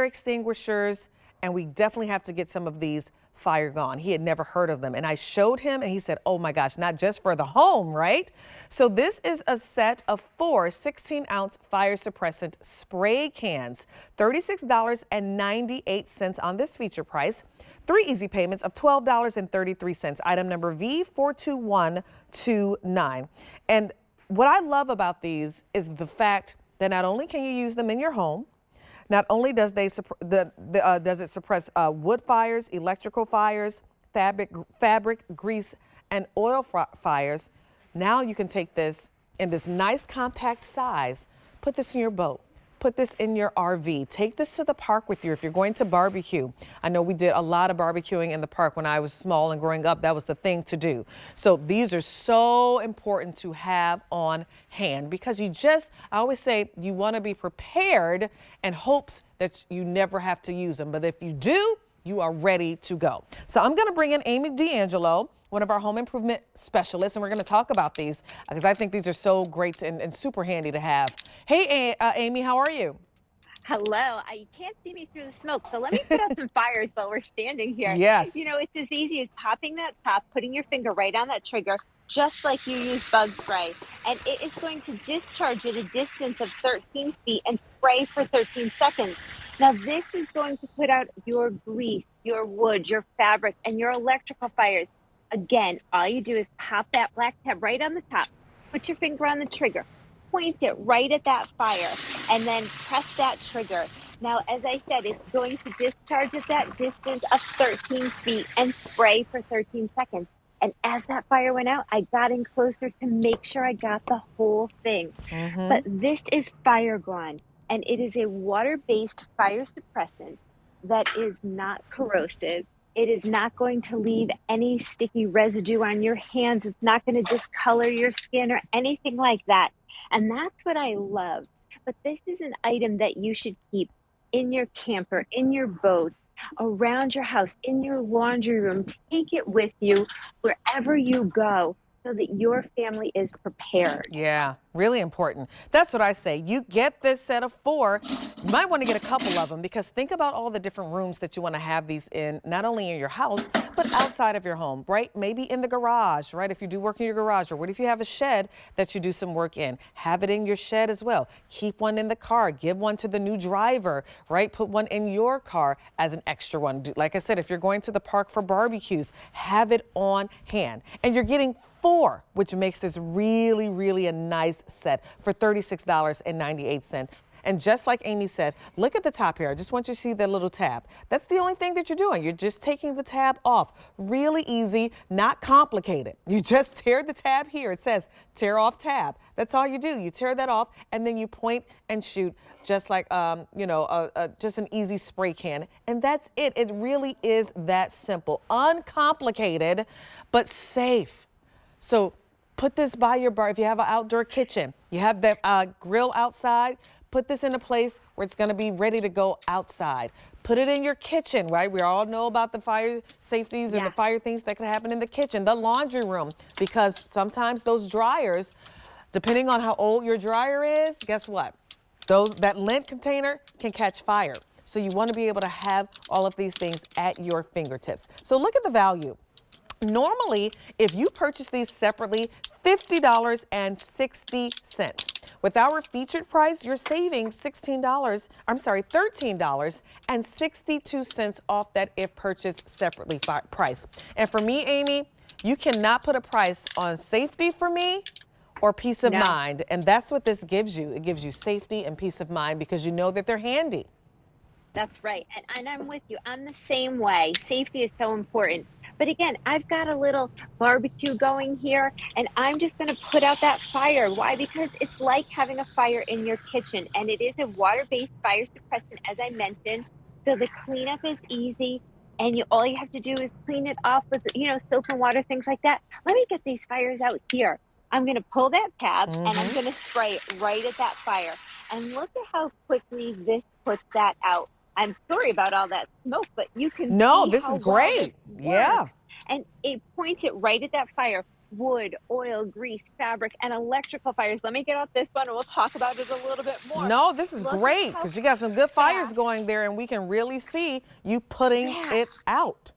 fire extinguishers, and we definitely have to get some of these Fire Gone. He had never heard of them, and I showed him and he said, oh my gosh, not just for the home, right? So this is a set of 4 16-ounce fire suppressant spray cans, $36.98 on this feature price. 3 easy payments of $12.33, item number V42129. And what I love about these is the fact that not only can you use them in your home, not only does does it suppress wood fires, electrical fires, fabric, grease, and oil fires. Now you can take this in this nice compact size, put this in your boat, put this in your RV, take this to the park with you if you're going to barbecue. I know we did a lot of barbecuing in the park when I was small and growing up. That was the thing to do. So these are so important to have on hand because I always say you want to be prepared and hopes that you never have to use them. But if you do, you are ready to go. So I'm going to bring in Amy D'Angelo, one of our home improvement specialists, and we're going to talk about these because I think these are so great and super handy to have. Hey, Amy, how are you? Hello. You can't see me through the smoke, so let me put out some fires while we're standing here. Yes. You know, it's as easy as popping that top, putting your finger right on that trigger, just like you use bug spray, and it is going to discharge at a distance of 13 feet and spray for 13 seconds. Now, this is going to put out your grease, your wood, your fabric, and your electrical fires. Again, all you do is pop that black tab right on the top, put your finger on the trigger, point it right at that fire, and then press that trigger. Now, as I said, it's going to discharge at that distance of 13 feet and spray for 13 seconds. And as that fire went out, I got in closer to make sure I got the whole thing. But this is Fire Gone, and it is a water-based fire suppressant that is not corrosive. It is not going to leave any sticky residue on your hands. It's not going to discolor your skin or anything like that. And that's what I love. But this is an item that you should keep in your camper, in your boat, around your house, in your laundry room. Take it with you wherever you go so that your family is prepared. Yeah, really important. That's what I say. You get this set of 4. You might want to get a couple of them because think about all the different rooms that you want to have these in, not only in your house, but outside of your home, right? Maybe in the garage, right? If you do work in your garage, or what if you have a shed that you do some work in? Have it in your shed as well. Keep one in the car. Give one to the new driver, right? Put one in your car as an extra one. Like I said, if you're going to the park for barbecues, have it on hand. And you're getting 4, which makes this really, really a nice set for $36.98. And just like Amy said, look at the top here. I just want you to see the little tab. That's the only thing that you're doing. You're just taking the tab off. Really easy, not complicated. You just tear the tab here. It says tear off tab. That's all you do. You tear that off and then you point and shoot just like, just an easy spray can. And that's it. It really is that simple. Uncomplicated, but safe. So put this by your bar. If you have an outdoor kitchen, you have that grill outside, put this in a place where it's going to be ready to go outside. Put it in your kitchen, right? We all know about the fire safeties and the fire things that can happen in the kitchen, the laundry room, because sometimes those dryers, depending on how old your dryer is, guess what? That lint container can catch fire. So you want to be able to have all of these things at your fingertips. So look at the value. Normally, if you purchase these separately, $50.60. With our featured price, you're saving $13.62 off that if purchased separately price. And for me, Amy, you cannot put a price on safety for me or peace of mind. And that's what this gives you. It gives you safety and peace of mind because you know that they're handy. That's right. And I'm with you. I'm the same way. Safety is so important. But again, I've got a little barbecue going here, and I'm just going to put out that fire. Why? Because it's like having a fire in your kitchen, and it is a water-based fire suppressant, as I mentioned. So the cleanup is easy, and all you have to do is clean it off with, soap and water, things like that. Let me get these fires out here. I'm going to pull that tab, and I'm going to spray it right at that fire. And look at how quickly this puts that out. I'm sorry about all that smoke, but you can see this how is great. Well this works. And it points it right at that fire. wood, oil, grease, fabric, and electrical fires. Let me get out this one and we'll talk about it a little bit more. No, this is Look great at how because you got some good fires fast. going there and we can really see you putting Yeah. it out.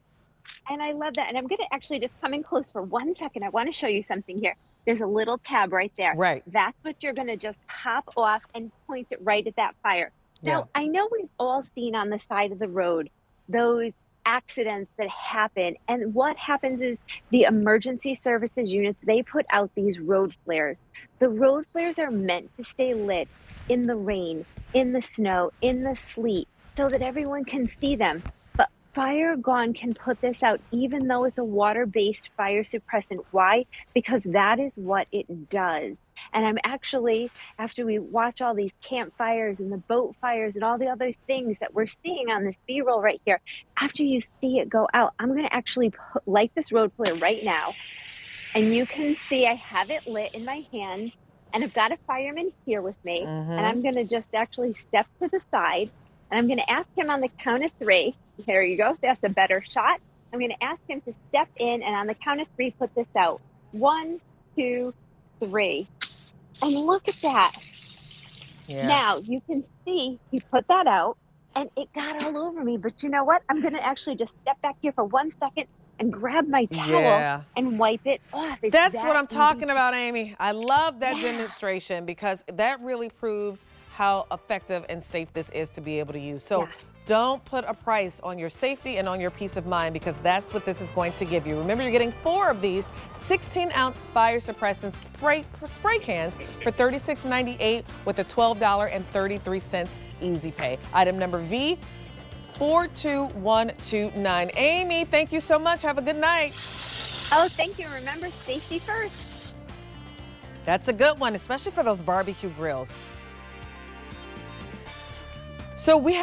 And I love that. And I'm going to actually just come in close for 1 second. I want to show you something here. There's a little tab right there. Right. That's what you're going to just pop off and point it right at that fire. Yeah. Now, I know we've all seen on the side of the road those accidents that happen. And what happens is the emergency services units, they put out these road flares. The road flares are meant to stay lit in the rain, in the snow, in the sleet, so that everyone can see them. But Fire Gone can put this out even though it's a water-based fire suppressant. Why? Because that is what it does. And I'm actually, after we watch all these campfires and the boat fires and all the other things that we're seeing on this B-roll right here, after you see it go out, I'm going to actually light this road flare right now. And you can see I have it lit in my hand. And I've got a fireman here with me. And I'm going to just actually step to the side. And I'm going to ask him on the count of 3. There you go. That's a better shot. I'm going to ask him to step in and on the count of 3, put this out. 1, 2, 3. And look at that. Yeah. Now you can see he put that out and it got all over me. But you know what? I'm going to actually just step back here for 1 second and grab my towel and wipe it off. It's That's that what I'm talking easy. about, Amy. I love that Yeah. demonstration because that really proves how effective and safe this is to be able to use. So Yeah. don't put a price on your safety and on your peace of mind because that's what this is going to give you. Remember, you're getting 4 of these 16-ounce fire suppressant spray cans for $36.98 with a $12.33 easy pay. Item number V42129. Amy, thank you so much. Have a good night. Oh, thank you. Remember, safety first. That's a good one, especially for those barbecue grills. So we